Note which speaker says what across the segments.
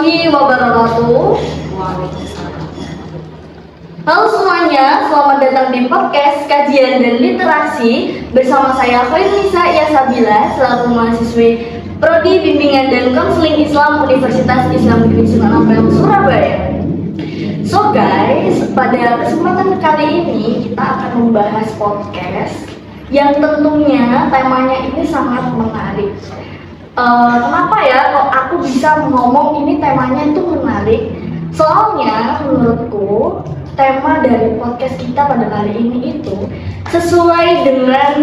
Speaker 1: warahmatullahi wabarakatuh. Halo semuanya, selamat datang di podcast Kajian dan Literasi bersama saya Khoirunisa Yasabila selaku mahasiswi Prodi Bimbingan dan Konseling Islam Universitas Islam Negeri Sunan Ampel, Surabaya. So guys, pada kesempatan kali ini kita akan membahas podcast yang tentunya temanya ini sangat menarik. Kenapa ya kok aku bisa ngomong ini temanya itu menarik? Soalnya menurutku tema dari podcast kita pada kali ini itu sesuai dengan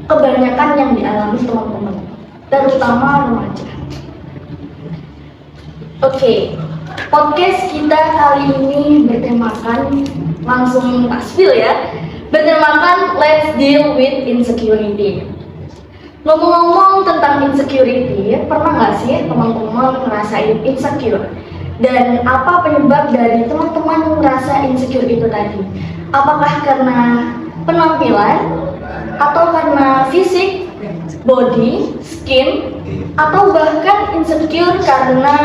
Speaker 1: kebanyakan yang dialami teman-teman, terutama remaja. Oke, podcast kita kali ini bertemakan, langsung taspil ya, bertemakan Let's Deal with Insecurity. Ngomong-ngomong tentang insecurity, pernah nggak sih teman-teman ngerasain insecure? Dan apa penyebab dari teman-teman merasa insecure itu tadi? Apakah karena penampilan, atau karena fisik, body, skin, atau bahkan insecure karena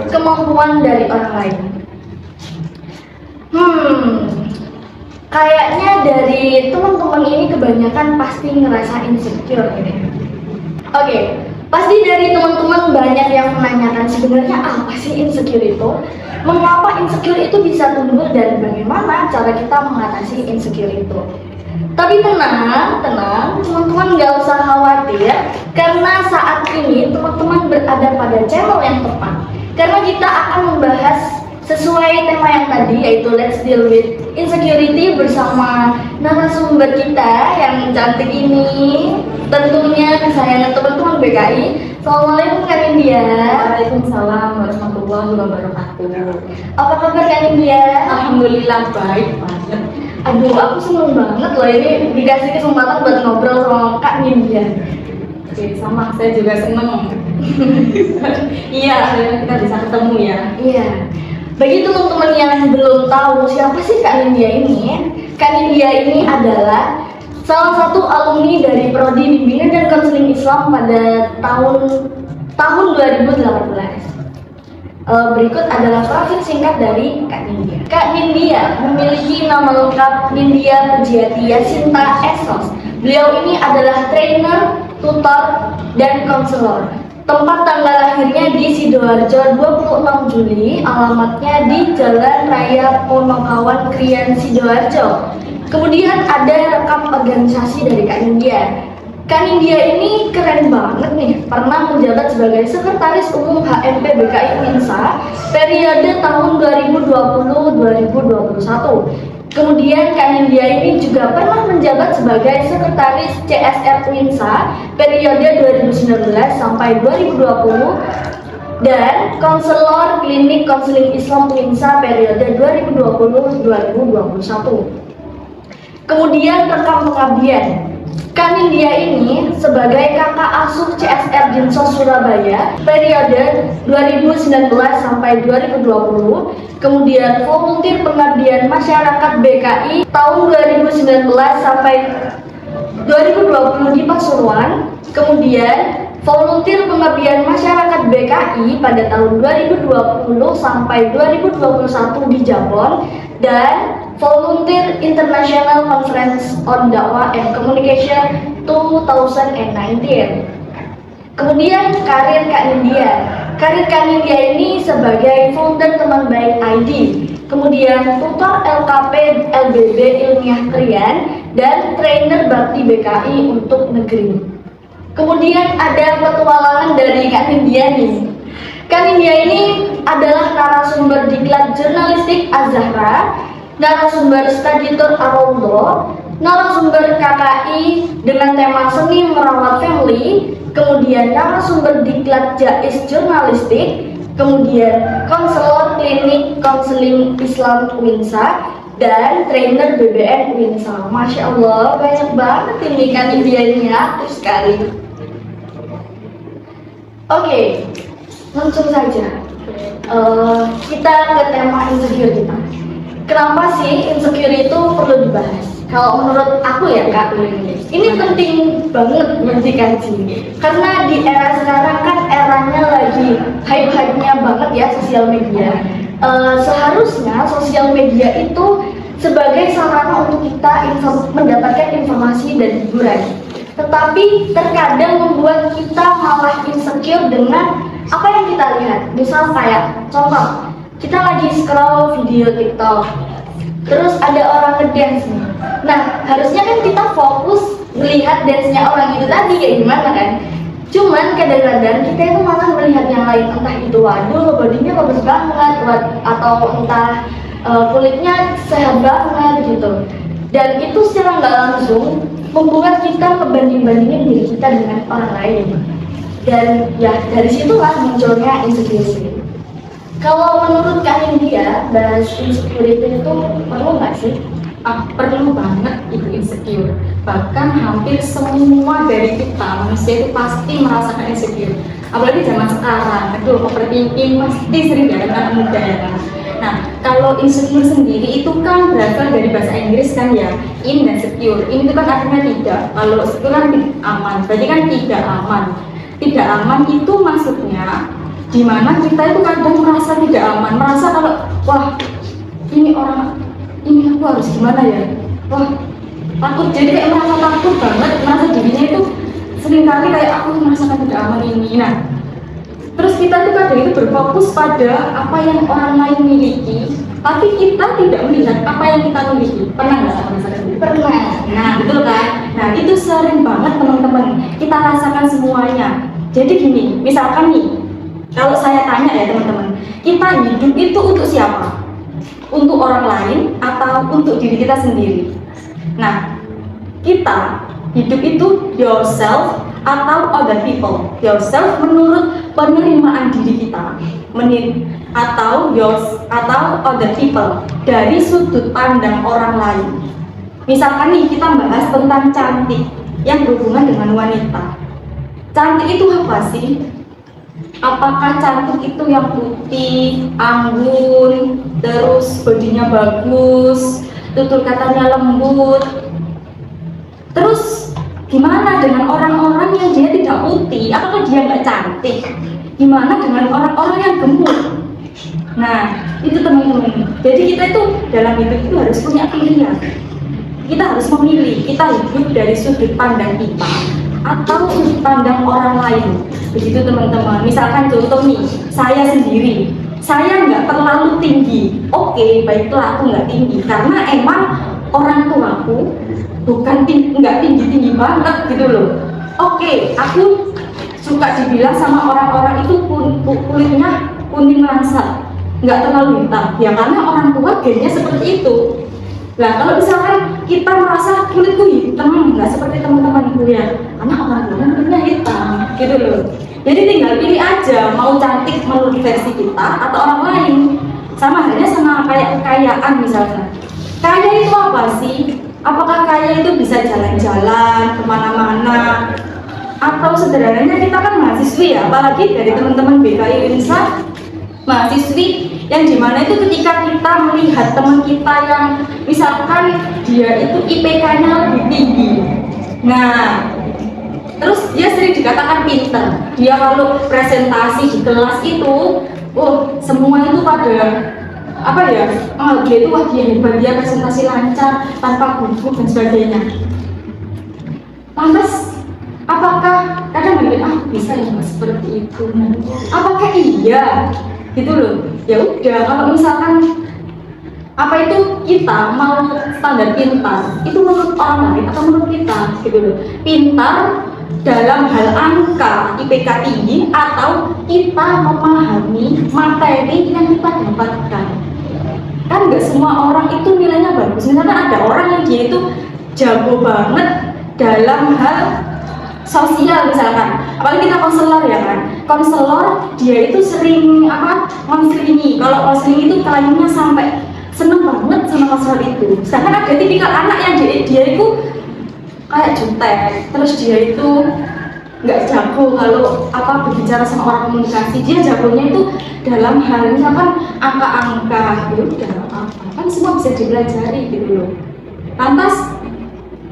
Speaker 1: kemampuan dari orang lain? Kayaknya dari teman-teman ini kebanyakan pasti ngerasa insecure ini. Oke, pasti dari teman-teman banyak yang menanyakan sebenarnya apa sih insecure itu? Mengapa insecure itu bisa tumbuh dan bagaimana cara kita mengatasi insecure itu? Tapi tenang, teman-teman nggak usah khawatir karena saat ini teman-teman berada pada channel yang tepat. Karena kita akan membahas sesuai tema yang tadi, yaitu Let's Deal with Insecurity bersama narasumber kita yang cantik ini, tentunya kesayangan teman-teman BKI. Assalamualaikum Kak Nindya.
Speaker 2: Waalaikumsalam warahmatullahi wabarakatuh.
Speaker 1: Apa kabar Kak Nindya?
Speaker 2: Alhamdulillah baik banget.
Speaker 1: Aduh, aku seneng banget loh ini dikasih kesempatan buat ngobrol sama Kak Nindya.
Speaker 2: Oke, sama saya juga seneng. Iya, kita bisa ketemu ya.
Speaker 1: Iya. Bagi teman-teman yang belum tahu siapa sih Kak Nindya ini, Kak Nindya ini adalah salah satu alumni dari Prodi Bimbingan dan Konseling Islam pada tahun 2018. Berikut adalah profil singkat dari Kak Nindya. Kak Nindya memiliki nama lengkap Nindya Pujiati Yasinta Esos. Beliau ini adalah trainer, tutor, dan konselor. Tempat tanggal lahirnya di Sidoarjo 26 Juli, alamatnya di Jalan Raya Ponokawan Krian Sidoarjo. Kemudian ada rekam organisasi dari Kak Nindya. Kak Nindya ini keren banget nih, pernah menjabat sebagai Sekretaris Umum HMP BKI Winsa periode tahun 2020-2021. Kemudian Kak Nindya ini juga pernah menjabat sebagai Sekretaris CSR Winsa periode 2019 sampai 2020 dan konselor klinik konseling Islam Winsa periode 2020-2021. Kemudian rekam pengabdian. Kak Nindya ini sebagai kakak asuh CSR Dinsos Surabaya periode 2019 sampai 2020, kemudian volunteer pengabdian masyarakat BKI tahun 2019 sampai 2020 di Pasuruan, kemudian volunteer pengabdian masyarakat BKI pada tahun 2020 sampai 2021 di Jabon, dan volunteer International Conference on Dakwah and Communication 2019. Kemudian karir Kak Nindya. Karir Kak Nindya ini sebagai founder Teman Baik ID, kemudian tutor LKP LBB Ilmiah Krian, dan trainer Bakti BKI untuk negeri. Kemudian ada petualangan dari Kak Nindya nih. Kak Nindya ini adalah narasumber Diklat Jurnalistik Az-Zahra, narasumber Study Tour Ar-Raudhah, narasumber KKI dengan tema Seni Merawat Family, kemudian narasumber Diklat Jais Jurnalistik, kemudian konselor klinik konseling Islam Winsa, dan trainer BBM Winsa. Masya Allah, banyak banget ini Kak Nindya ini, aktif sekali. Oke, langsung saja kita ke tema insecure kita. Kenapa sih insecure itu perlu dibahas? Kalau menurut aku ya Kak, ini penting banget buat dikaji. Karena di era sekarang kan eranya lagi hype-hype-nya banget ya sosial media. Seharusnya sosial media itu sebagai sarana untuk kita mendapatkan informasi dan hiburan. Tetapi terkadang membuat kita malah insecure dengan apa yang kita lihat. Misal kayak contoh, kita lagi scroll video TikTok, terus ada orang ngedance nih. Nah, harusnya kan kita fokus melihat dance-nya orang itu tadi kayak gimana kan. Cuman kadang-kadang kita itu malah melihat yang lain, entah itu waduh bodinya bagus banget, atau entah kulitnya sehat banget gitu. Dan itu secara nggak langsung membuat kita ngebanding-bandingin diri kita dengan orang lain. Dan ya dari situlah munculnya insecurity. Kalau menurut Kak India, bahas insecurity itu perlu nggak sih?
Speaker 2: Perlu banget itu insecure. Bahkan hampir semua dari kita manusia itu pasti merasakan insecure. Apalagi zaman sekarang, overthinking pasti sering dari anak muda ya kan. Nah, kalau insecure sendiri itu kan berasal dari bahasa Inggris kan ya, in dan secure. In itu kan artinya tidak. Kalau secure kan aman, berarti kan tidak aman. Tidak aman itu maksudnya di mana kita itu kadang merasa tidak aman, merasa kalau wah ini aku harus gimana ya, wah takut, jadi kayak merasa takut banget, merasa dirinya itu seringkali kayak aku merasakan tidak aman ini. Nah, terus kita tuh kadang itu berfokus pada apa yang orang lain miliki, tapi kita tidak melihat apa yang kita miliki. Pernah nggak merasakan itu?
Speaker 1: Pernah.
Speaker 2: Nah, betul kan? Nah, itu sering banget teman-teman kita rasakan semuanya. Jadi gini, misalkan nih, kalau saya tanya ya teman-teman, kita hidup itu untuk siapa? Untuk orang lain atau untuk diri kita sendiri? Nah, kita hidup itu yourself atau other people. Yourself menurut penerimaan diri kita, atau other people dari sudut pandang orang lain. Misalkan nih kita bahas tentang cantik yang berhubungan dengan wanita. Cantik itu apa sih? Apakah cantik itu yang putih, anggun, terus bodinya bagus, tutur katanya lembut? Terus gimana dengan orang-orang yang dia tidak putih? Apakah dia nggak cantik? Gimana dengan orang-orang yang gemuk? Nah, itu teman-teman. Jadi kita itu dalam hidup itu harus punya pilihan. Kita harus memilih, kita hidup dari sudut pandang kita atau sudut pandang orang lain. Begitu teman-teman. Misalkan contoh nih, saya sendiri, saya nggak terlalu tinggi. Oke, baiklah aku nggak tinggi karena emang orang tuaku nggak tinggi-tinggi banget gitu loh. Oke, aku suka dibilang sama orang-orang itu kulitnya kuning langsat, nggak terlalu hitam. Ya karena orang tua gennya seperti itu. Nah, kalau misalkan kita merasa kulitku hitam, nggak seperti teman-temanku ya, karena orang tua kulitnya hitam, gitu loh. Jadi tinggal pilih aja, mau cantik menurut versi kita atau orang lain. Sama halnya sama kayak kekayaan misalnya. Kaya itu apa sih? Apakah kaya itu bisa jalan-jalan kemana-mana? Atau sederhananya kita kan mahasiswi ya, apalagi dari teman-teman BKI Insa, mahasiswi yang dimana itu ketika kita melihat teman kita yang misalkan dia itu IPK-nya lebih tinggi, nah terus dia sering dikatakan pinter, dia kalau presentasi di kelas itu semua itu pada apa ya, dia itu wah dia hebat, dia presentasi lancar tanpa gugup dan sebagainya. Lantas apakah kadang mikir bisa ya nggak seperti itu? Apakah iya? Gitu loh. Ya udah, kalau misalkan apa itu kita mau standar pintar itu menurut orang lain atau menurut kita gitu loh. Pintar dalam hal angka IPK tinggi atau kita memahami materi yang kita dapatkan. Kan nggak semua orang itu nilainya bagus. Misalkan ada orang yang dia itu jago banget dalam hal sosial misalkan, apalagi kita konselor ya kan, konselor dia itu sering konseling. Kalau konseling itu kliennya sampai seneng banget sama konselor itu. Sedangkan ada tipikal anak yang dia itu kayak jutek, terus dia itu nggak jago kalau berbicara sama orang komunikasi. Dia jagonya itu dalam hal misalkan angka-angka, ya udah apa kan semua bisa dipelajari gitu loh. Lantas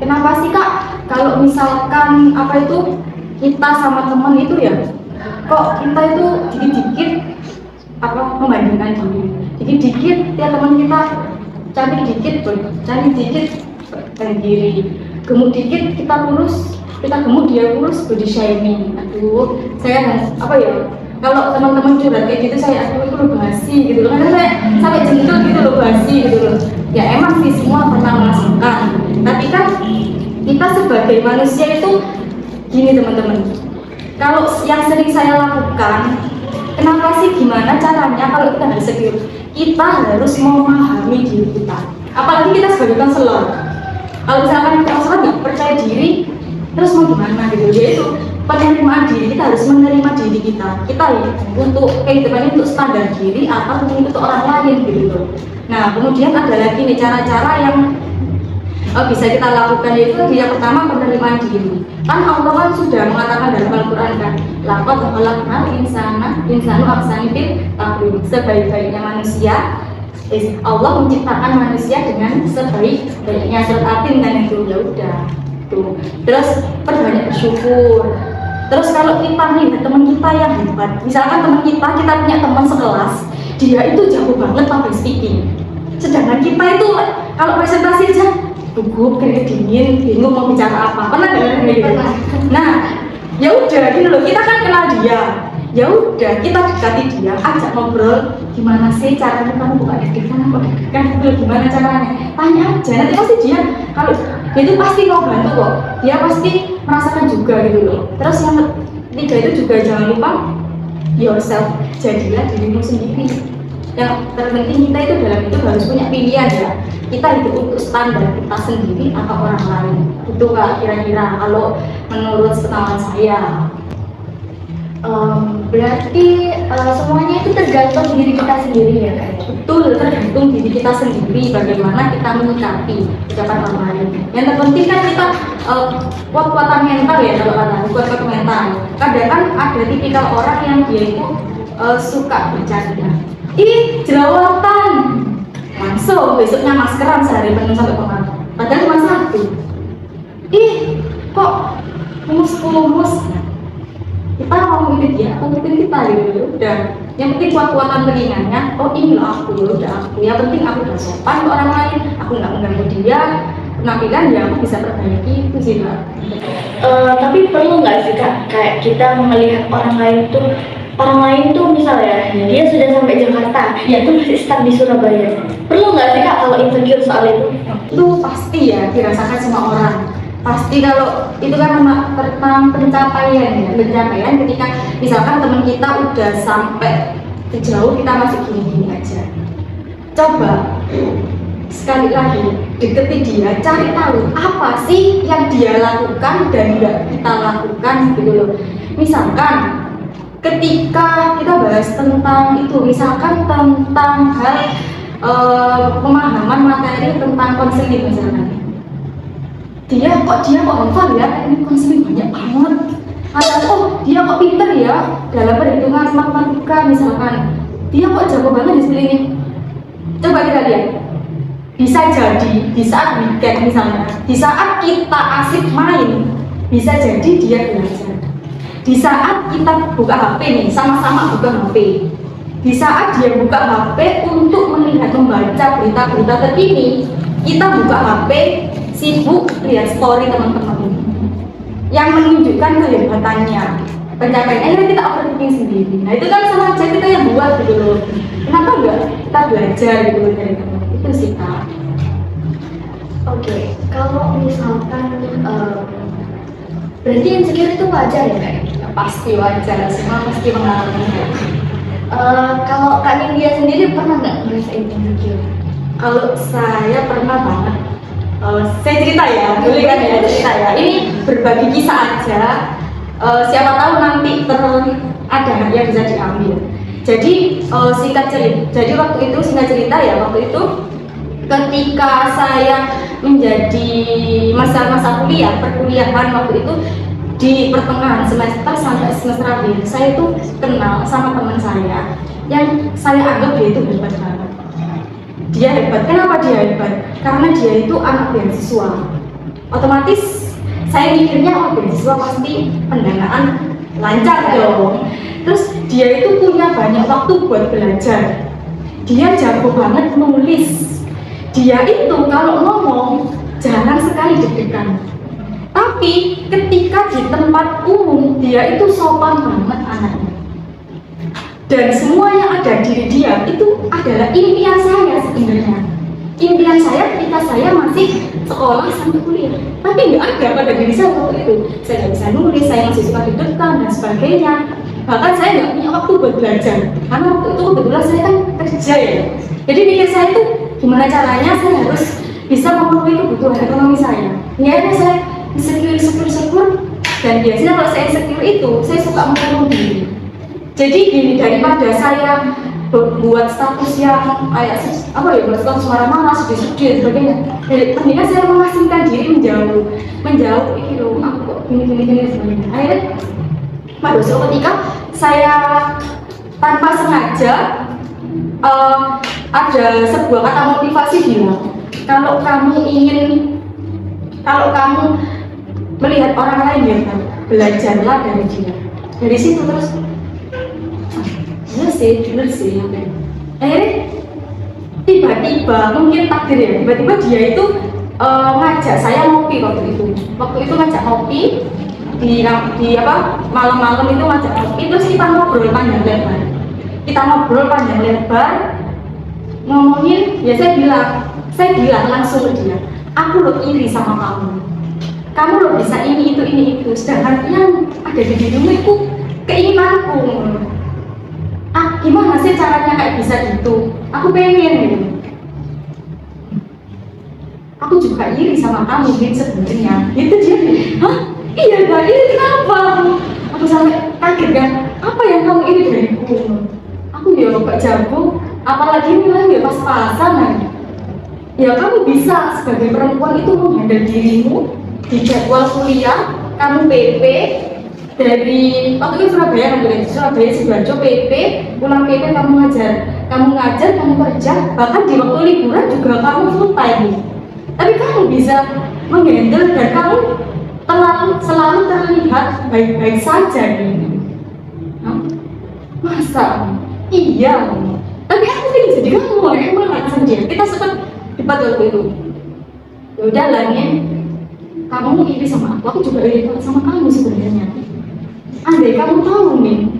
Speaker 2: Kenapa sih Kak? Kalau misalkan apa itu kita sama teman itu ya, kok kita itu dikit-dikit apa membandingkan diri, dikit-dikit ya teman kita cantik dikit tuh, cantik dikit dari diri, gemuk dikit kita kurus, kita gemuk dia kurus, body shaming. Aduh, saya apa ya? Kalau teman-teman curhat kayak gitu saya itu loh basi gitu loh, karena saya sampai jengkel gitu loh basi gitu loh. Ya emang sih semua pernah merasakan, tapi kan kita sebagai manusia itu gini teman-teman. Kalau yang sering saya lakukan, kenapa sih gimana caranya kalau kita insecure? Kita harus memahami diri kita. Apalagi kita sebagai konselor. Kalau misalkan konselor nggak percaya diri, terus mau gimana gitu? Yaitu penerimaan diri, kita harus menerima diri kita. Kita untuk kehidupan untuk standar diri atau untuk orang lain gitu. Nah kemudian ada lagi nih cara-cara yang bisa kita lakukan, yaitu yang pertama penerimaan diri. Kan Allah kan sudah mengatakan dalam Al-Quran kan, laqad khalaqnal insanu ahsani taqwim. Sebaik-baiknya manusia, Allah menciptakan manusia dengan sebaik-baiknya. Surat Atin kan itu ya udah tuh. Terus perbanyak bersyukur. Terus kalau kita nih teman kita yang hebat, misalkan teman kita punya teman sekelas, dia itu jago banget public speaking. Sedangkan kita itu kalau presentasi aja gugup, keringet dingin, bingung mau bicara apa. Pernah nggak gitu? Nah, ya udah gitu loh. Kita kan kenal dia. Ya udah, kita dekati dia, ajak ngobrol. Gimana sih caranya kamu buka deg-degan? Gimana caranya? Tanya aja. Nanti pasti dia kalau dia itu pasti mau bantu kok. Dia pasti merasakan juga gitu loh. Terus yang ketiga itu juga jangan lupa yourself. Jadilah dirimu sendiri. Yang terpenting kita itu dalam itu harus punya pilihan ya. Kita hidup untuk standar kita sendiri atau orang lain. Itu Kak kira-kira kalau menurut pengalaman saya.
Speaker 1: Berarti semuanya itu tergantung diri kita sendiri ya Kak?
Speaker 2: Betul, tergantung diri kita sendiri bagaimana kita menyikapi ucapan orang lain. Yang terpenting kan kita kuat-kuatan mental ya, kalau kata kuat-kuatan mental. Kadang kan ada tipikal orang yang dia itu suka bercanda. Ih, jerawatan, langsung besoknya maskeran sehari penuh sampai pengaruh. Padahal cuma satu. Ih, kok kumus-kumus? Kita mau ngikutin dia, atau ngikutin kita gitu. Udah, yang penting kuat-kuatan telinganya. Oh ini loh aku, ya udah aku. Yang penting aku udah sopan ke orang lain. Aku nggak mengganggu dia. Penampilan ya aku bisa perbaiki itu sih Kak.
Speaker 1: Tapi perlu nggak sih Kak, kayak kita melihat orang lain tuh misalnya dia sudah sampai Jakarta, ya itu masih stuck di Surabaya. Perlu nggak sih Kak kalau insecure soal itu?
Speaker 2: Itu pasti ya dirasakan semua orang. Pasti kalau itu kan tentang pencapaian ketika misalkan teman kita udah sampai jauh, kita masih gini-gini aja. Coba sekali lagi deketi dia, cari tahu apa sih yang dia lakukan dan nggak kita lakukan gitu loh. Misalkan ketika kita bahas tentang itu, misalkan tentang hal pemahaman materi tentang konseling misalkan, dia kok hafal ya, ini konseling banyak banget. Atau dia kok pinter ya dalam perhitungan matematika misalkan, dia kok jago banget di sini ini. Coba kita lihat, bisa jadi di saat weekend misalnya, di saat kita asik main, bisa jadi dia belajar. Di saat kita buka HP nih, sama-sama buka HP, di saat dia buka HP untuk melihat membaca berita-berita terkini, kita buka HP sibuk lihat story teman-teman yang menunjukkan kehebatannya, pencapaiannya, kita overthinking sendiri. Nah itu kan sama aja kita yang buat gitu loh. Kenapa enggak kita belajar gitu loh dari teman? Itu sih Kak.
Speaker 1: Oke, kalau misalkan berarti insecure itu wajar ya Kak?
Speaker 2: Ya, pasti wajar, semua pasti mengalami.
Speaker 1: Kalau Kak Nindya sendiri pernah nggak ngerasain insecure?
Speaker 2: Kalau saya pernah banget. Saya cerita ya, boleh kan ya cerita ya. Ini berbagi kisah aja. Siapa tahu nanti ada yang bisa diambil. Jadi singkat cerita ya, waktu itu ketika saya menjadi masa perkuliahan waktu itu di pertengahan semester sampai semester akhir, saya itu kenal sama teman saya yang saya anggap dia itu hebat banget. Dia hebat. Kenapa dia hebat? Karena dia itu anak beasiswa. otomatis saya mikirnya oh beasiswa pasti pendanaan lancar dong. Terus dia itu punya banyak waktu buat belajar, dia jago banget nulis, dia itu kalau ngomong jarang sekali deg-degan. Tapi ketika di tempat umum dia itu sopan banget anaknya. Dan semua yang ada di dia itu adalah impian saya sebenarnya. Impian saya ketika saya masih sekolah sampai kuliah. Tapi nggak ada pada diri saya waktu itu. Saya nggak bisa nulis, saya masih suka deg-degan dan sebagainya. Bahkan saya nggak punya waktu buat belajar. Karena waktu itu kebetulan saya kan kerja ya. Jadi pikir saya itu gimana caranya saya harus bisa memenuhi kebutuhan ekonomi saya. Akhirnya saya insecure. Dan biasanya kalau saya insecure itu, saya suka mengurung diri. Jadi gini, daripada saya buat status yang kayak apa ya, buat status marah-marah, sedih-sedih dan sebagainya, mendingan saya mengasingkan diri menjauh itu aku kok gini sebagainya. Akhirnya pada suatu ketika saya tanpa sengaja ada sebuah kata motivasi bilang, kalau kamu melihat orang lain ya kan, belajarlah dari dia. Dari situ terus bener sih akhirnya tiba-tiba mungkin takdir ya, tiba-tiba dia itu ngajak saya ngopi waktu itu ngajak ngopi di apa malam-malam itu ngajak ngopi, terus kita ngobrol panjang lebar ngomongin ya. Saya bilang langsung ke dia, aku lo iri sama kamu lo bisa ini itu, sedangkan yang ada di dirimu itu keinginanku. Gimana sih caranya kayak bisa gitu? Aku pengen gitu. Aku juga iri sama kamu gitu sebenarnya. Itu dia. Hah? Iya gak iri kenapa? Aku sampai kaget kan. Apa yang kamu iri dariku? Aku ya gak jago. Apalagi nilai ya pas-pasan kan. Ya kamu bisa sebagai perempuan itu menghandle dirimu di jadwal kuliah. Kamu PP dari waktu itu Surabaya Sidoarjo PP, pulang PP kamu ngajar, kamu kerja, bahkan di waktu liburan juga kamu full time. Tapi kamu bisa menghandle dan kamu selalu terlihat baik-baik saja nih. Masa? Iya. Tapi aku ingin jadi kamu, emang sendiri. Kita sempat debat waktu itu. Ya udah lah nih, kamu iri sama aku juga iri sama kamu sebenarnya. Andai kamu tahu nih,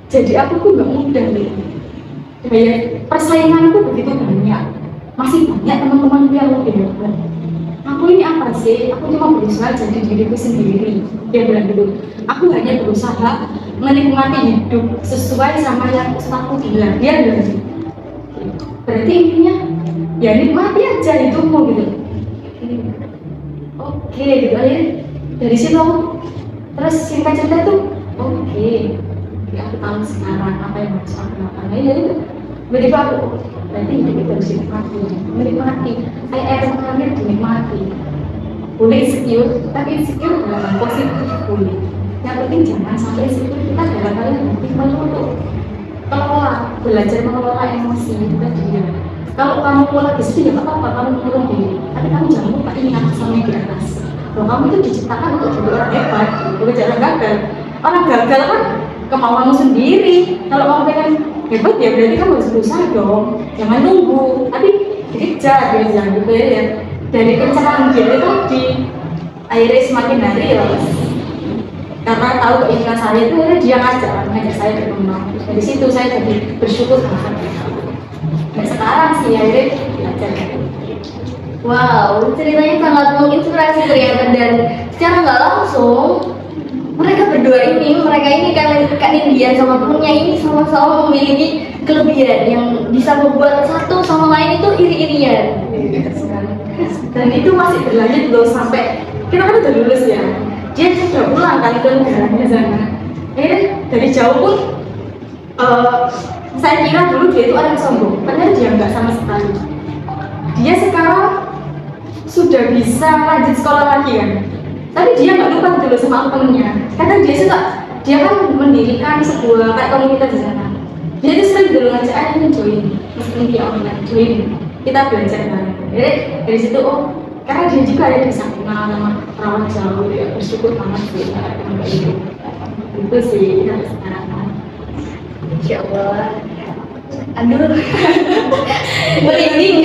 Speaker 2: jadi aku tuh nggak mudah nih. Kayak persainganku begitu banyak, masih banyak teman-teman yang lebih hebat. Aku ini apa sih? Aku cuma berusaha jadi diriku sendiri. Dia bilang gitu. Aku hanya berusaha menikmati hidup sesuai sama yang ustadku bilang. Dia bilang gitu. Berarti intinya ya nikmati aja hidupmu gitu. Oke gitu aja. Dari situ aku terus singkat cerita tuh oke, ya aku tahu sekarang apa yang harus aku lakukan. Ya itu tiba-tiba aku berarti hidup itu harus menikmati. Saya terakhir dinikmati. Boleh insecure, tapi insecure dalam positif boleh. Yang penting jangan sampai insecure kita dalam hal yang penting untuk belajar mengelola emosi kita juga. Kalau kamu lagi sedih ya apa-apa, kamu mengurung diri. Tapi kamu jangan lupa ingat sampai di atas. Bahwa kamu itu diciptakan untuk jadi orang hebat, bukan jangan gagal. Orang gagal kan kemauanmu sendiri. Kalau kamu pengen hebat ya berarti kamu harus berusaha dong. Jangan nunggu, tapi dikejar ya jangan gitu ya. Dari pencerahan dia itu akhirnya semakin hari ya. Karena tahu keinginan saya itu dia ngajak saya berkembang. Dari situ saya jadi bersyukur banget. Dan sekarang sih akhirnya belajar.
Speaker 1: Wow, ceritanya sangat menginspirasi ternyata, dan secara nggak langsung mereka ini Kak Nindya sama temennya ini sama-sama memiliki kelebihan yang bisa membuat satu sama lain itu iri-irian. Dan itu masih berlanjut loh sampai kita kan udah lulus ya. Dia sudah pulang kan ke negaranya sana. Dari jauh pun saya kira dulu dia itu orang sombong, padahal dia nggak sama sekali. Dia sekarang sudah bisa lanjut sekolah lagi kan, tapi dia nggak lupa dulu sama temennya. Kadang dia kan mendirikan sebuah kayak komunitas di sana. Dia itu sering dulu ngajak ini join, meskipun dia online join, kita belajar bareng. Jadi dari situ
Speaker 2: karena dia juga ada di sampingan sama perawat jauh ya, bersyukur banget sih itu sih dari sekarang.
Speaker 1: Insya Allah. Aduh, merinding.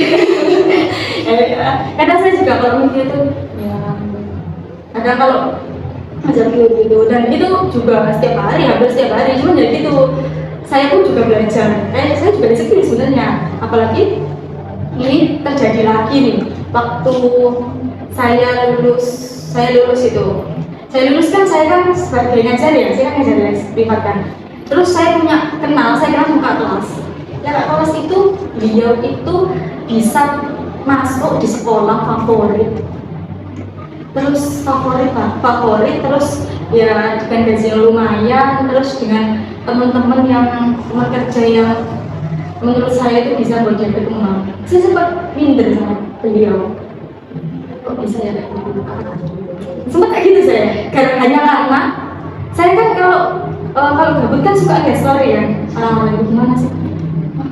Speaker 2: Kadang saya juga kalau mikir tuh ya, kadang kalau ngajar gitu dan itu juga setiap hari, hampir setiap hari, cuma jadi gitu saya pun juga belajar, saya juga insecure sebenarnya, apalagi ini terjadi lagi nih waktu saya lulus itu, saya lulus kan saya kan sebagai ngajar ya, saya kan ngajar les privat kan, terus saya kenal muka kelas, ya kak kelas itu beliau itu bisa masuk di sekolah favorit, terus favorit terus ya dengan gaji yang lumayan, terus dengan teman-teman kerja yang menurut saya itu bisa buat dia berkembang. Saya sempat minder sama beliau, kok bisa ya kayak gitu, sempat kayak gitu saya, karena saya kan kalau gabut kan suka nge story ya, orang-orang itu gimana sih,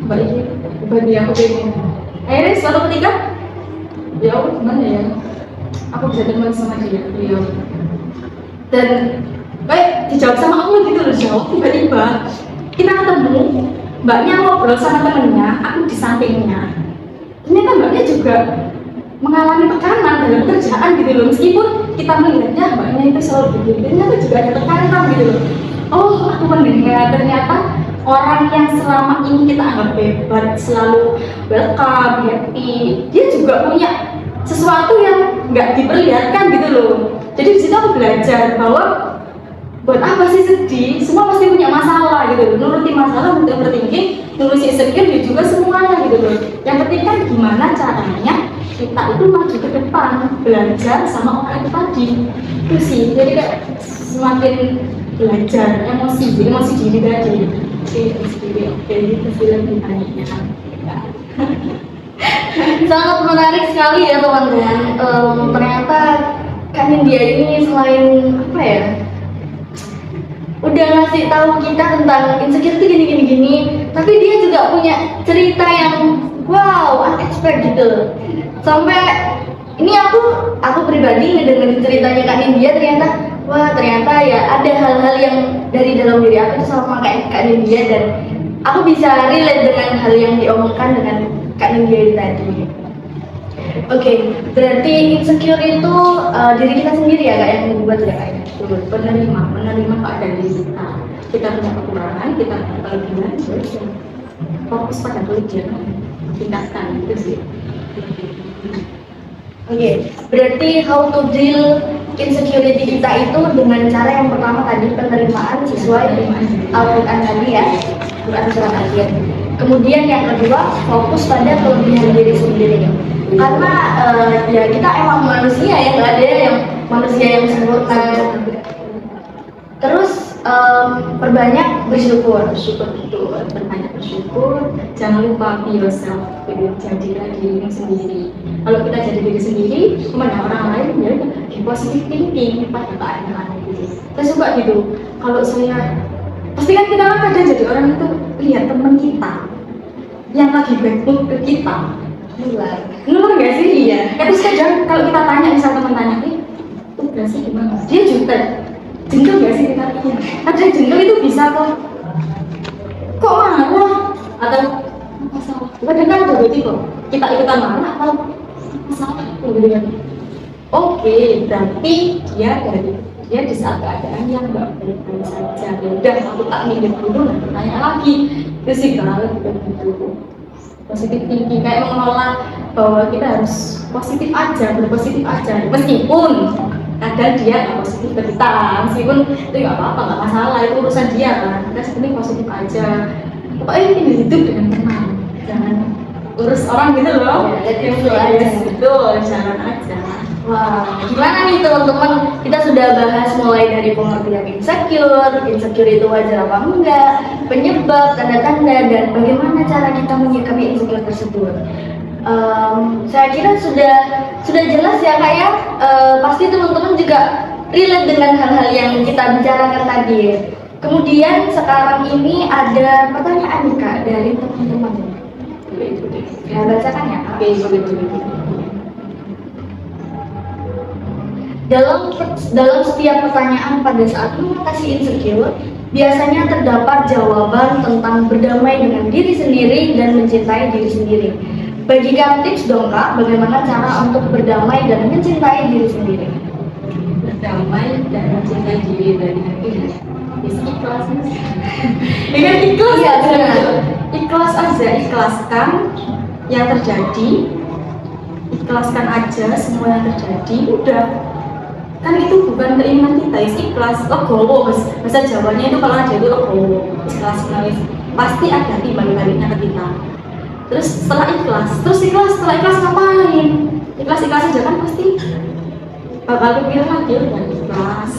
Speaker 2: mbak ini bagi aku pengen akhirnya suatu ketika ya Allah gimana ya aku bisa teman sama beliau dan kayak dijawab sama Allah gitu loh, jawab tiba-tiba kita ketemu, mbaknya ngobrol sama temennya, aku di sampingnya, ternyata mbaknya juga mengalami tekanan dalam kerjaan gitu loh, meskipun kita melihatnya mbaknya itu selalu begini, ternyata juga ada tekanan gitu loh. Oh, aku mendengar ternyata orang yang selama ini kita anggap hebat, selalu welcome, happy, dia juga punya sesuatu yang nggak diperlihatkan gitu loh. Jadi di situ aku belajar bahwa buat apa sih sedih? Semua pasti punya masalah gitu loh. Nuruti masalah, untuk overthinking, nuruti insecure juga semuanya gitu loh. Yang penting kan gimana caranya kita itu maju ke depan, belajar sama orang itu tadi. Itu sih. Jadi kayak semakin belajar emosi diri tadi. Oke, itu sih lebih banyaknya.
Speaker 1: Sangat menarik sekali ya teman-teman. Ternyata Kak Nindya ini selain apa ya, udah ngasih tahu kita tentang insecurity gini, tapi dia juga punya cerita yang wow, unexpected gitu. Sampai ini aku pribadi ngedengerin ceritanya Kak Nindya, ternyata ya ada hal-hal yang dari dalam diri aku itu sama kayak Kak Nindya, dan aku bisa relate dengan hal yang diomongkan dengan Kak Nindya tadi. Oke, berarti insecure itu diri kita sendiri ya Kak yang membuat ya Kak?
Speaker 2: Menerima keadaan diri kita punya kekurangan, kita punya kelebihan, fokus pada kelebihan, tingkatkan itu sih.
Speaker 1: Oke, berarti how to deal insecurity kita itu dengan cara yang pertama tadi penerimaan sesuai Al-Quran tadi ya, Quran surat Al-Qiyat. Kemudian yang kedua fokus pada kelebihan diri sendiri. Karena ya kita emang manusia ya, nggak ada yang manusia yang sempurna. Terus perbanyak bersyukur itu,
Speaker 2: berbanyak bersyukur, jangan lupa be yourself, jadilah diri sendiri. Kalau kita jadi diri sendiri, memandang orang lain ya di positive thinking pada keadaan gitu. Saya suka gitu. Kalau saya pasti kan kita kan ada jadi orang itu lihat teman kita yang lagi bad mood ke kita, nular nggak sih? Iya. Terus kadang kalau kita tanya, misal teman tanya, tuh berasa gimana? Dia juga jengkel nggak sih kita? Iya. Kadang jengkel itu bisa kok marah atau masalah. Kadang kan ada tipe kita ikutan marah atau masalah gitu kan. Oke, berarti dia di saat keadaan yang nggak baik-baik saja. Ya udah, aku tak minggir dulu, nanti tanya lagi. Itu sih kalau gitu. Positif thinking, kayak mengelola bahwa kita harus positif aja, berpositif aja. Meskipun kadang dia nggak positif ke kita, meskipun itu nggak apa-apa, nggak masalah, itu urusan dia kan. Kita sebenarnya positif aja. Pokoknya ini hidup dengan tenang, jangan urus orang gitu loh. Betul, jangan aja.
Speaker 1: Wah, gimana nih teman-teman? Kita sudah bahas mulai dari pengertian insecure itu wajar apa enggak, penyebab, tanda-tanda, dan bagaimana cara kita menyikapi insecure tersebut. Saya kira sudah jelas ya Kak ya. Pasti teman-teman juga relate dengan hal-hal yang kita bicarakan tadi. Kemudian sekarang ini ada pertanyaan nih Kak dari teman-teman. Ya, bacakan ya Kak.
Speaker 2: Oke.
Speaker 1: Dalam setiap pertanyaan pada saat mengatasi insecure, biasanya terdapat jawaban tentang berdamai dengan diri sendiri dan mencintai diri sendiri. Bagikan tips dong Kak, bagaimana cara untuk berdamai dan mencintai diri sendiri.
Speaker 2: Berdamai dan mencintai diri dari hati. Ikhlas. Dengan ikhlas
Speaker 1: Iya,
Speaker 2: aja.
Speaker 1: benar.
Speaker 2: Ikhlas aja, ikhlaskan yang terjadi. Ikhlaskan aja semua yang terjadi. Udah. Kan itu bukan keinginan kita, ikhlas. Legowo, bahasa Jawanya itu kalau ada itu legowo. Ikhlas, pasti ada timbal baliknya ke kita. Terus setelah ikhlas ngapain? Ikhlas aja kan pasti bakal kepilih lagi udah ikhlas.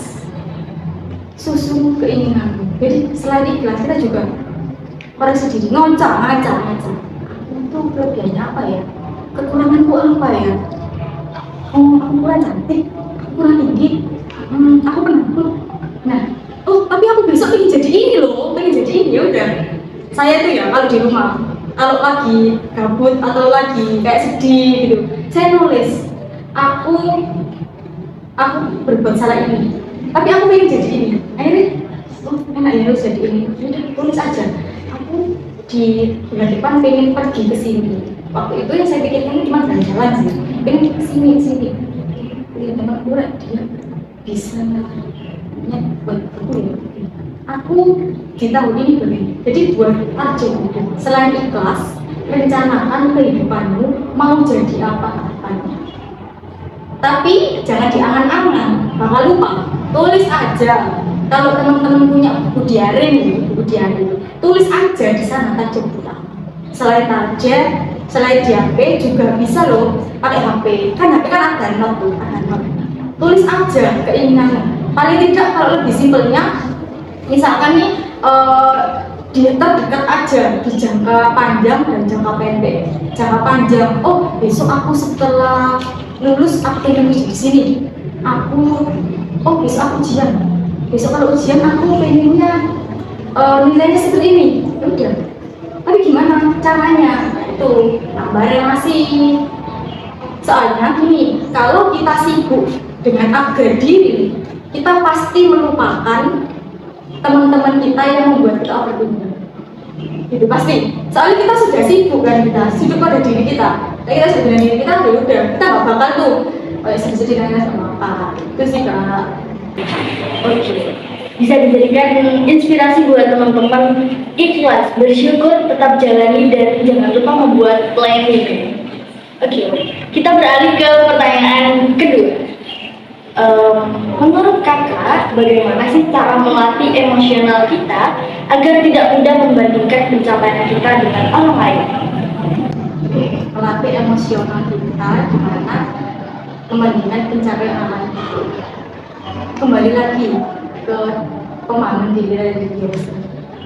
Speaker 2: Susun keinginanmu. Jadi selain ikhlas kita juga koreksi diri, ngaca. Aku tuh kelebihannya apa ya? Kekuranganku apa ya? Oh, aku kurang cantik, aku kurang tinggi, aku penakut. Nah, tapi aku besok pengen jadi ini loh, udah. Saya tuh ya kalau di rumah, kalau lagi gabut atau lagi kayak sedih gitu, saya nulis, aku berbuat salah ini, tapi aku pengen jadi ini. Akhirnya, enak ya harus jadi ini. Udah tulis aja. Aku di bulan depan pengen pergi ke sini. Waktu itu yang saya pikirkan cuma jalan-jalan sih. Pengen ke sini. Lihat teman kurang dia bisa buat aku ya. Aku di tahun ini begini. Jadi buat aja gitu. Selain ikhlas, rencanakan kehidupanmu mau jadi apa-apanya. Tapi jangan diangan-angan, bakal lupa. Tulis aja. Kalau teman-teman punya buku diary, tulis aja di sana target kita. Selain target, selain di HP juga bisa loh pakai HP. Kan HP kan ada note tuh, ada note. Tulis aja keinginanmu. Paling tidak kalau lebih simpelnya, misalkan nih di terdekat aja di jangka panjang dan jangka pendek. Jangka panjang, oh besok aku setelah lulus aku pengen di sini. Besok aku ujian. Besok kalau ujian aku pengennya nilainya seperti ini. Udah. Tapi gimana caranya? Itu tambah relasi. Soalnya gini, kalau kita sibuk dengan upgrade diri, kita pasti melupakan teman-teman kita yang membuat kita overthinking. Itu pasti. Soalnya kita sudah sibuk kan, kita sibuk pada diri kita. Nah, kita sudah dengan diri kita, ya udah, kita nggak bakal tuh sedih-sedih nanya sama apa. Itu sih Kak.
Speaker 1: Oke. Bisa dijadikan inspirasi buat teman-teman. Ikhlas, bersyukur, tetap jalani dan jangan lupa membuat planning. Oke. Kita beralih ke pertanyaan kedua. Menurut kakak, bagaimana sih cara melatih emosional kita agar tidak mudah membandingkan pencapaian kita dengan orang lain?
Speaker 2: Melatih emosional kita gimana membandingkan pencapaian orang lain. Kembali lagi ke pemahaman diri dari diri,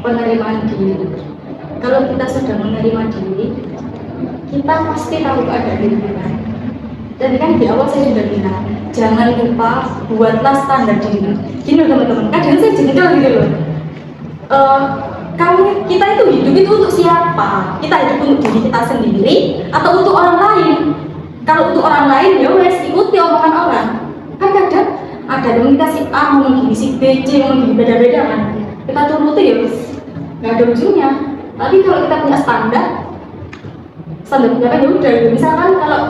Speaker 2: penerimaan diri. Kalau kita sudah menerima diri, kita pasti tahu keadaan diri kita. Dan kan di awal saya sudah bilang, jangan lupa buatlah standar diri. Gini loh teman-teman, kadang saya jengkel gitu loh. Kita itu hidup itu untuk siapa? Kita hidup untuk diri kita sendiri atau untuk orang lain? Kalau untuk orang lain ya wes ikuti omongan orang. Kan kadang ada teman kita si A ngomong gini, si B, C ngomong gini, beda-beda kan. Kita turuti ya wes, nggak ada ujungnya. Tapi kalau kita punya standar kita kan ya udah. Misalkan kalau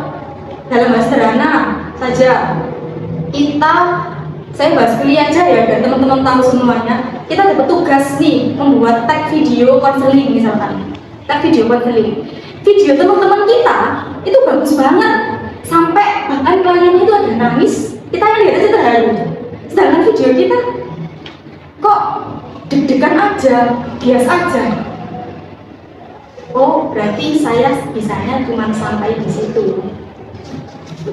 Speaker 2: dalam bahasa sederhana saja, saya bahas kuliah aja ya biar teman-teman tahu semuanya. Kita dapat tugas nih membuat tag video konseling misalkan, tag video konseling. Video teman-teman kita itu bagus banget, sampai bahkan kliennya itu ada nangis. Kita yang lihat aja terharu. Sedangkan video kita kok deg-degan aja, biasa aja. Oh berarti saya bisanya cuma sampai di situ.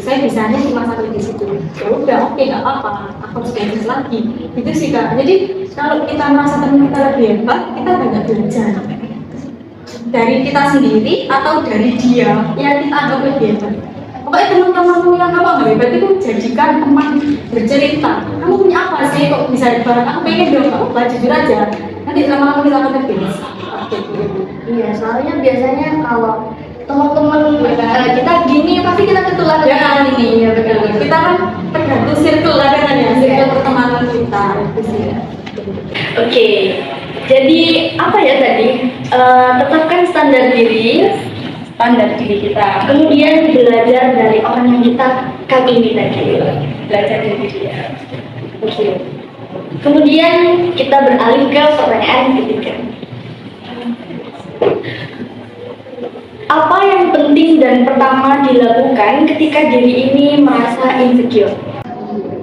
Speaker 2: Saya bisanya cuma sampai di situ. Ya udah, oke, nggak apa-apa. Aku harus belajar lagi. Itu sih Kak. Jadi kalau kita merasa teman kita lebih hebat, kita banyak belajar dari kita sendiri atau dari dia yang kita anggap lebih hebat. Pokoknya teman-temanmu yang kamu anggap hebat itu jadikan teman bercerita. Kamu punya apa sih kok bisa hebat? Aku pengen dong, kamu jujur aja. Nanti lama-lama kita akan lebih.
Speaker 1: Iya, soalnya biasanya kalau teman-teman kita gini pasti kita ketularan
Speaker 2: Jangan ini ya betul.
Speaker 1: Iya.
Speaker 2: Kita kan tergantung circle ada kan ya, circle pertemanan kita itu sih.
Speaker 1: Oke, jadi apa ya tadi? Tetapkan standar diri,
Speaker 2: kita
Speaker 1: kemudian belajar dari orang yang kita kagumi tadi.
Speaker 2: belajar dari dia.
Speaker 1: Oke. Kemudian kita beralih ke pertanyaan ketiga. Apa yang penting dan pertama dilakukan ketika diri ini merasa insecure?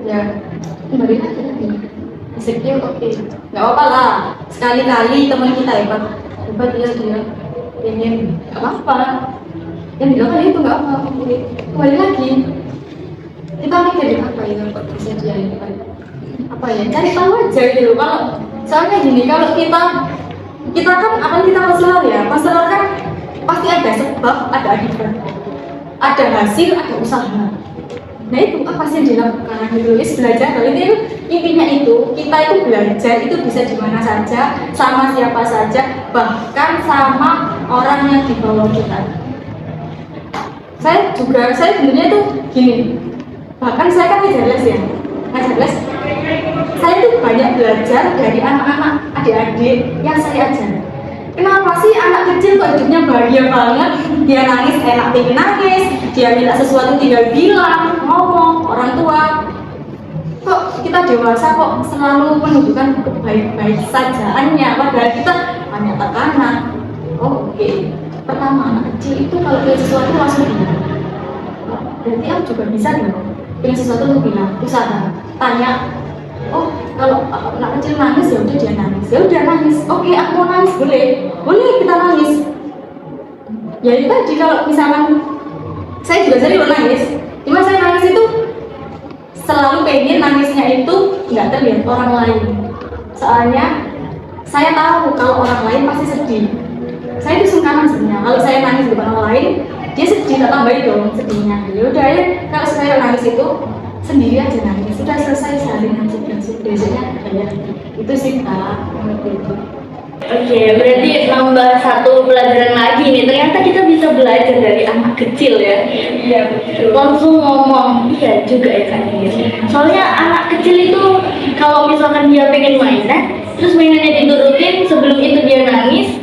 Speaker 2: Ya, kembali aja tadi. Insecure oke, nggak apa-apa lah. Sekali-kali teman kita hebat dia ingin nggak apa-apa. Yang dilakukan itu nggak apa-apa. Kembali lagi, kita mikir apa ya kok bisa dia hebat? Apa ya? Cari tahu aja gitu. Kalau soalnya gini, kalau kita kan apa kita konselor ya, konselor kan pasti ada sebab, ada akibat, ada hasil, ada usaha. Nah itu apa sih yang dilakukan gitu? Belajar. Kalau itu intinya itu kita itu belajar itu bisa di mana saja, sama siapa saja, bahkan sama orang yang di bawah kita. Saya sebenarnya itu gini. Bahkan saya kan ngajar les ya, saya tuh banyak belajar dari anak-anak adik-adik yang saya ajar. Kenapa sih anak kecil kok hidupnya bahagia banget? Dia nangis enak tinggi nangis, dia minta sesuatu tinggal bilang, ngomong, orang tua. Kok kita dewasa kok selalu menunjukkan baik-baik sajaannya, padahal kita banyak tekanan. Oh oke. Pertama anak kecil itu kalau punya sesuatu langsung bilang. Berarti aku juga bisa dong. Punya sesuatu lu bilang, usaha, tanya. Oh, kalau anak kecil nangis ya udah dia nangis. Ya udah nangis. Oke, aku mau nangis boleh kita nangis. Ya itu tadi kalau misalkan saya juga sering nangis. Cuma saya nangis itu selalu pengen nangisnya itu nggak terlihat orang lain. Soalnya saya tahu kalau orang lain pasti sedih. Saya itu sungkanan sebenarnya. Kalau saya nangis di depan orang lain, dia sedih, tak tambahin dong sedihnya. Ya udah ya, kalau saya nangis itu sendiri aja nangis. Sudah selesai sehari nangis biasanya kayak itu sih Kak.
Speaker 1: Oke, berarti nambah satu pelajaran lagi nih. Ternyata kita bisa belajar dari anak kecil ya.
Speaker 2: Iya betul.
Speaker 1: Langsung ngomong, iya juga ya Kak. Soalnya anak kecil itu kalau misalkan dia pengen mainan, terus mainannya diturutin, sebelum itu dia nangis.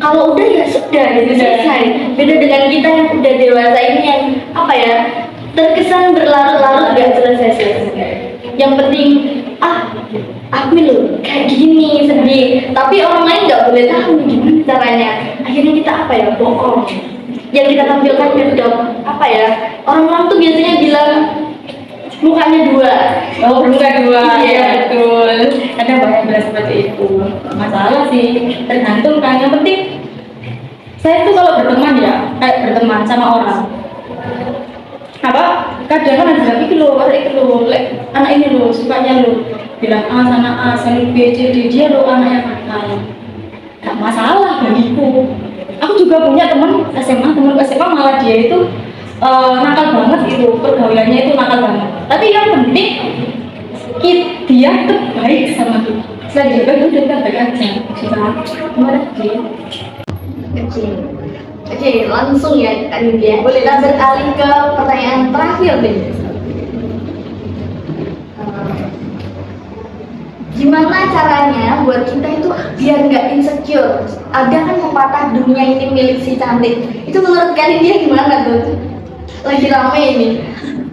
Speaker 1: Kalau udah ya sudah gitu selesai. Beda dengan kita yang udah dewasa ini yang apa ya, terkesan berlarut-larut gak selesai-selesai. Yang penting aku loh kayak gini sedih, tapi orang lain nggak boleh tahu gimana caranya. Akhirnya kita apa ya, bohong. Yang kita tampilkan itu apa ya, orang-orang tuh biasanya bilang mukanya dua.
Speaker 2: Oh, muka dua.
Speaker 1: Iya
Speaker 2: betul. Ada banyak bilang seperti itu. Masalah sih, tergantung kan. Yang penting saya tuh kalau berteman ya, kayak berteman sama orang. Apa? Kadang kan bilang itu loh, anak ini loh, sukanya loh. Bilang A sana A, sana B, C, D, dia loh anaknya nakal. Gak masalah bagiku. Aku juga punya teman SMA malah dia itu nakal banget itu, pergaulannya itu nakal banget. Tapi yang penting dia itu baik sama kita. Selain dia baik, udah kita baik aja. Gimana dia?
Speaker 1: Oke, langsung ya Kak Nindya. Boleh kita beralih ke pertanyaan terakhir deh. Gimana caranya buat kita itu biar nggak insecure? Ada kan pepatah dunia ini milik si cantik. Itu menurut Kak Nindya gimana tuh? Lagi rame ini.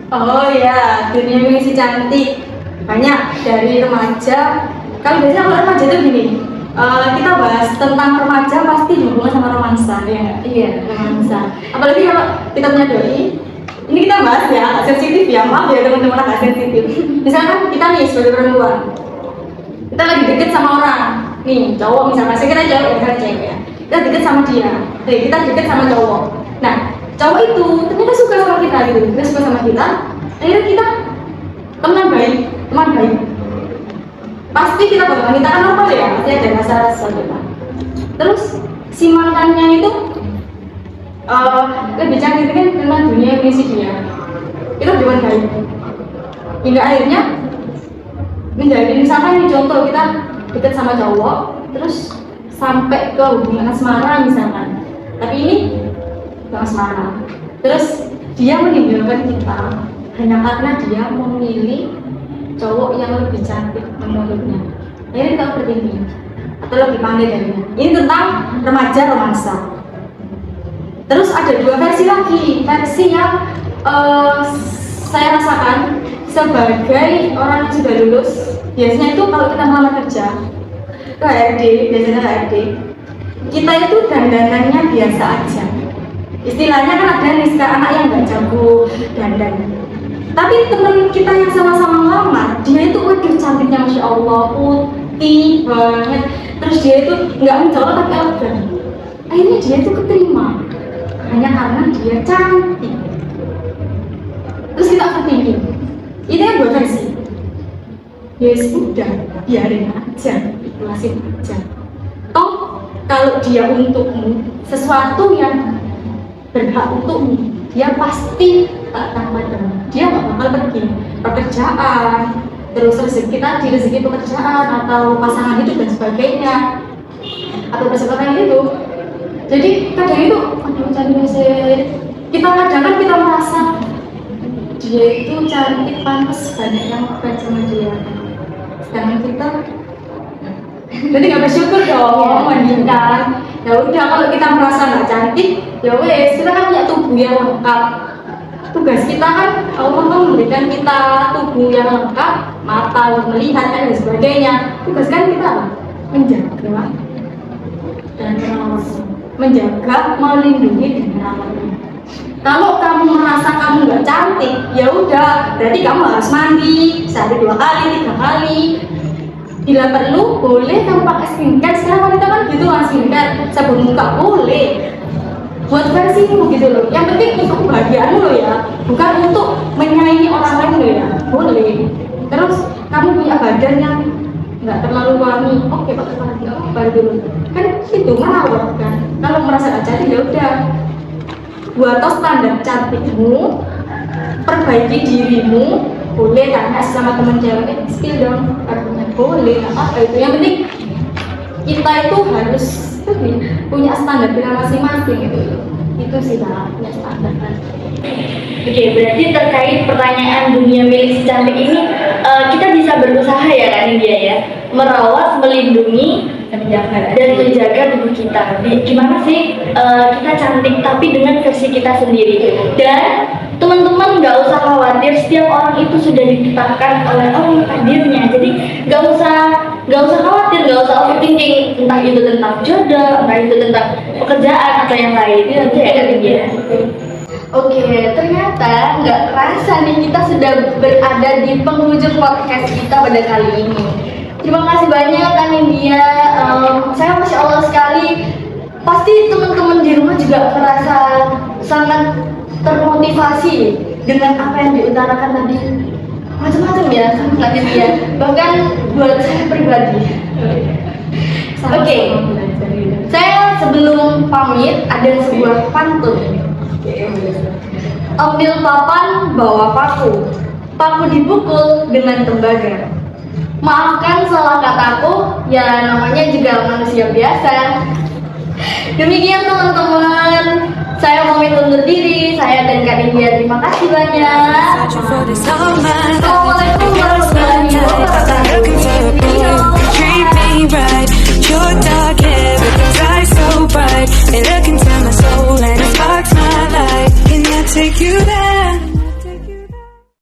Speaker 2: Oh ya, dunia ini si cantik. Banyak dari remaja. Kalau biasanya kalau remaja itu gini, kita bahas tentang remaja pasti dihubungkan sama romansa ya.
Speaker 1: Iya,
Speaker 2: Romansa. Apalagi kalau kita punya doi. Ini kita bahas ya, agak sensitif ya, maaf ya teman-teman agak sensitif. Misalkan kita nih sebagai perempuan, kita lagi deket sama orang, nih cowok misalkan, saya kira cowok misalkan cewek ya. Kita deket sama dia, kita deket sama cowok. Nah, cowok itu ternyata suka sama kita gitu, dia suka sama kita. Akhirnya kita teman baik. Pasti kita berteman, kita kan normal ya, pasti ada masalah sesuatu kan. Terus si mantannya itu lebih cantik kan tentang dunia misi dia. Kita berteman baik. Hingga akhirnya menjadi misalkan ini contoh kita dekat sama cowok, terus sampai ke hubungan asmara misalkan. Tapi ini tukang asmara. Terus dia meninggalkan kita hanya karena dia memilih cowok yang lebih cantik menurutnya. Ini kita bertinggi atau lebih pandai darinya. Ini tentang remaja romansa. Terus ada dua versi lagi, versi yang saya rasakan sebagai orang yang sudah lulus. Biasanya itu kalau kita melamar kerja ke HRD, biasanya HRD, kita itu dandanannya biasa aja. Istilahnya kan ada nih sekarang anak yang nggak jago dandan. Tapi temen kita yang sama-sama melamar, dia itu waduh cantiknya masya Allah, putih banget. Terus dia itu nggak mencolok tapi elegan. Akhirnya dia itu keterima hanya karena dia cantik. Terus kita ketinggi. Ini yang dua versi. Ya sudah, biarin aja, ikhlasin aja. Toh kalau dia untukmu sesuatu yang berhak untukmu, dia pasti tak akan padamu. Dia nggak bakal pergi. Pekerjaan, terus rezeki pekerjaan atau pasangan hidup dan sebagainya, atau persekotaan itu. Jadi kadang itu, aduh cantik sih. Kadang kita merasa dia itu cantik, pantas banyak yang ngefans sama dia. Sedangkan kita jadi nggak bersyukur dong, mendingan ya udah kalau kita merasa nggak cantik, ya wes kita kan punya tubuh yang lengkap. Tugas kita kan Allah kan memberikan kita tubuh yang lengkap, mata untuk melihat dan sebagainya. Tugas kan kita menjaga dan merawat, menjaga, melindungi dan merawat. Kalau kamu merasa kamu nggak cantik, ya udah, berarti kamu harus mandi sehari 2 kali, 3 kali. Bila perlu, boleh kamu pakai skincare. Sekarang wanita kan gitu lah, skincare, sabun muka boleh. Buat versimu gitu loh. Yang penting untuk kebahagiaanmu loh ya, bukan untuk menyaingi orang lain loh ya. Boleh. Terus kamu punya badan yang nggak terlalu wangi, oke pakai apa dulu. Kan itu merawat kan. Kalau merasa nggak cantik ya udah. Buat standar cantikmu, perbaiki dirimu, boleh tanya sama teman cewek, skill dong, artinya boleh, apa itu. Yang penting kita itu harus punya standar kita masing-masing gitu. Itu sih lah, punya standar kan.
Speaker 1: Oke, berarti terkait pertanyaan dunia milik si cantik ini, kita bisa berusaha ya kan dia ya, merawat, melindungi, dan menjaga tubuh kita. Gimana sih kita cantik tapi dengan versi kita sendiri. Dan teman-teman nggak usah khawatir, setiap orang itu sudah ditetapkan oleh Allah takdirnya. Jadi nggak usah khawatir, nggak usah overthinking, entah itu tentang jodoh, entah itu tentang pekerjaan atau yang lain. Itu nanti ada dia. Oke, ternyata nggak kerasa nih kita sudah berada di penghujung podcast kita pada kali ini. Terima kasih banyak Kak Nindya. Saya masya Allah sekali. Pasti teman-teman di rumah juga merasa sangat termotivasi dengan apa yang diutarakan tadi. Macam-macam ya, Kak Nindya. Bahkan buat saya pribadi. Oke, saya sebelum pamit ada sebuah pantun. Ambil papan, bawa paku. Paku dipukul dengan tembaga. Maafkan salah kataku, ya namanya juga manusia biasa. Demikian teman-teman, saya pamit undur diri. Saya dan Kak Nindya, terima kasih banyak.